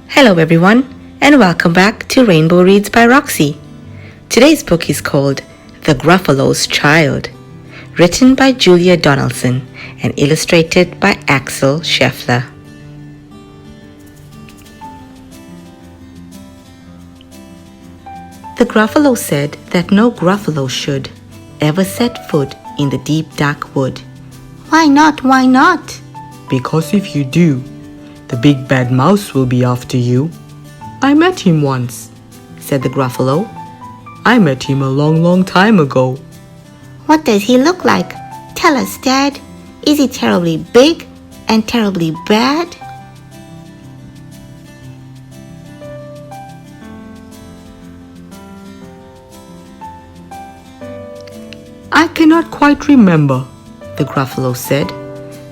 Hello everyone, and welcome back to Rainbow Reads by Roxy. Today's book is called The Gruffalo's Child, written by Julia Donaldson and illustrated by Axel Scheffler. The Gruffalo said that no Gruffalo should ever set foot in the deep dark wood. Why not? Why not? Because if you do, the big bad mouse will be after you. I met him once, said the Gruffalo. I met him a long time ago. What does he look like? Tell us, Dad. Is he terribly big and terribly bad? I cannot quite remember, the Gruffalo said.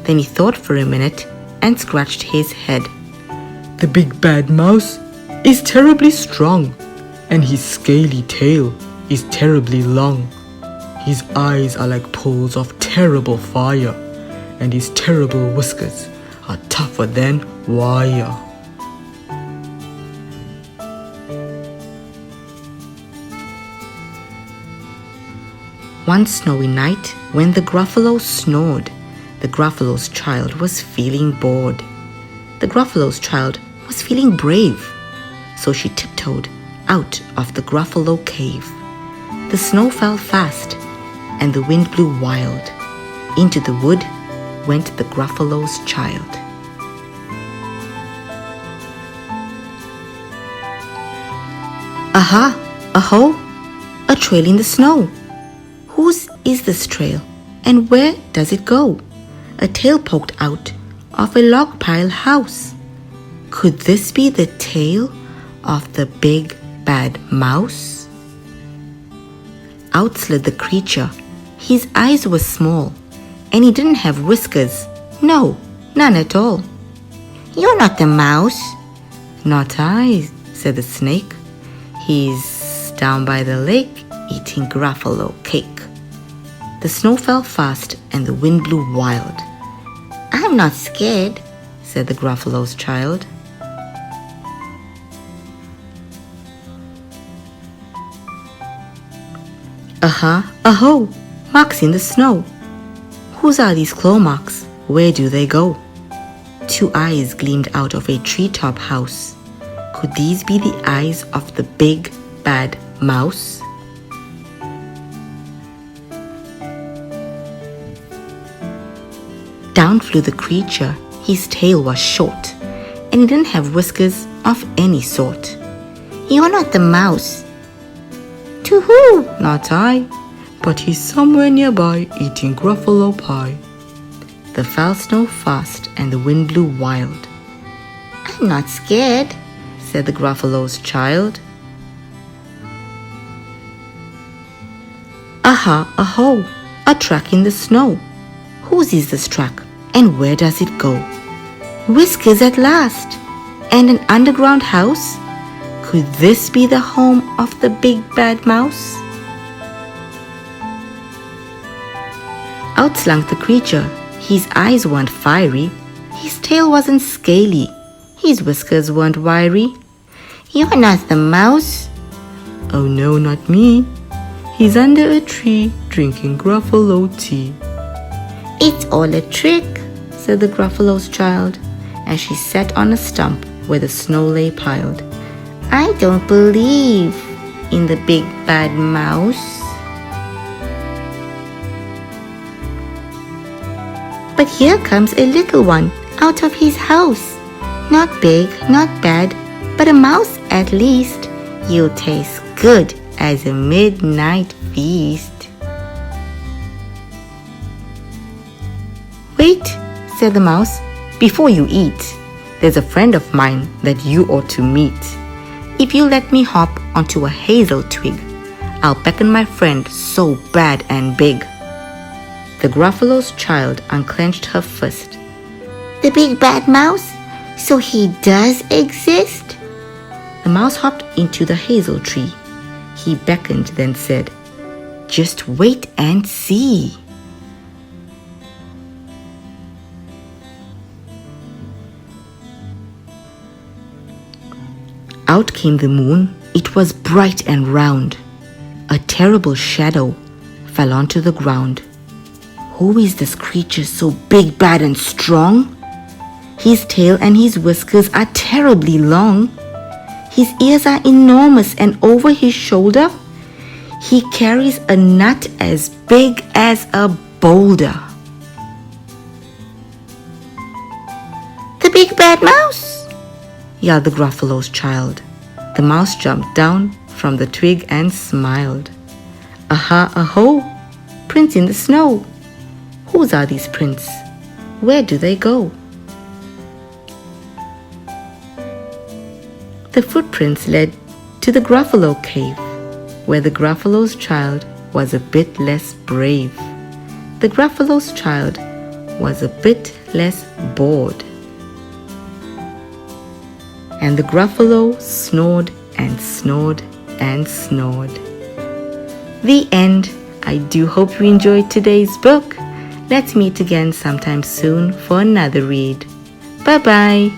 Then he thought for a minute and scratched his head. The big bad mouse is terribly strong, and his scaly tail is terribly long. His eyes are like pools of terrible fire, and his terrible whiskers are tougher than wire. One snowy night, when the Gruffalo snored, the Gruffalo's child was feeling bored. The Gruffalo's child was feeling brave, so she tiptoed out of the Gruffalo cave. The snow fell fast, and the wind blew wild. Into the wood went the Gruffalo's child. Aha! Aho! A trail in the snow. Whose is this trail, and where does it go? A tail poked out of a log pile house. Could this be the tail of the big bad mouse? Out slid the creature. His eyes were small, and he didn't have whiskers. No, none at all. You're not the mouse. Not I, said the snake. He's down by the lake eating Gruffalo cake. The snow fell fast and the wind blew wild. I'm not scared, said the Gruffalo's child. Aha, aho, marks in the snow. Whose are these claw marks? Where do they go? Two eyes gleamed out of a treetop house. Could these be the eyes of the big bad mouse? Down flew the creature. His tail was short, and he didn't have whiskers of any sort. You're not the mouse. To who? Not I, but he's somewhere nearby eating Gruffalo pie. The fell snow fast and the wind blew wild. I'm not scared, said the Gruffalo's child. Aha, aho, a track in the snow. Whose is this track, and where does it go? Whiskers at last, and an underground house? Could this be the home of the big bad mouse? Out slunk the creature. His eyes weren't fiery, his tail wasn't scaly, his whiskers weren't wiry. You're not the mouse. Oh no, not me. He's under a tree drinking Gruffalo tea. It's all a trick, said the Gruffalo's child, as she sat on a stump where the snow lay piled. I don't believe in the big bad mouse. But here comes a little one out of his house. Not big, not bad, but a mouse at least. You'll taste good as a midnight feast. Wait, said the mouse, before you eat. There's a friend of mine that you ought to meet. If you let me hop onto a hazel twig, I'll beckon my friend so bad and big. The Gruffalo's child unclenched her fist. The big bad mouse? So he does exist? The mouse hopped into the hazel tree. He beckoned, then said, "Just wait and see." Out came the moon. It was bright and round. A terrible shadow fell onto the ground. Who is this creature so big, bad, and strong? His tail and his whiskers are terribly long. His ears are enormous, and over his shoulder he carries a nut as big as a boulder. The big bad mouse! Yelled the Gruffalo's child. The mouse jumped down from the twig and smiled. Aha, aho! Prints in the snow. Whose are these prints? Where do they go? The footprints led to the Gruffalo cave, where the Gruffalo's child was a bit less brave. The Gruffalo's child was a bit less bored. And the Gruffalo snored and snored and snored. The end. I do hope you enjoyed today's book. Let's meet again sometime soon for another read. Bye-bye.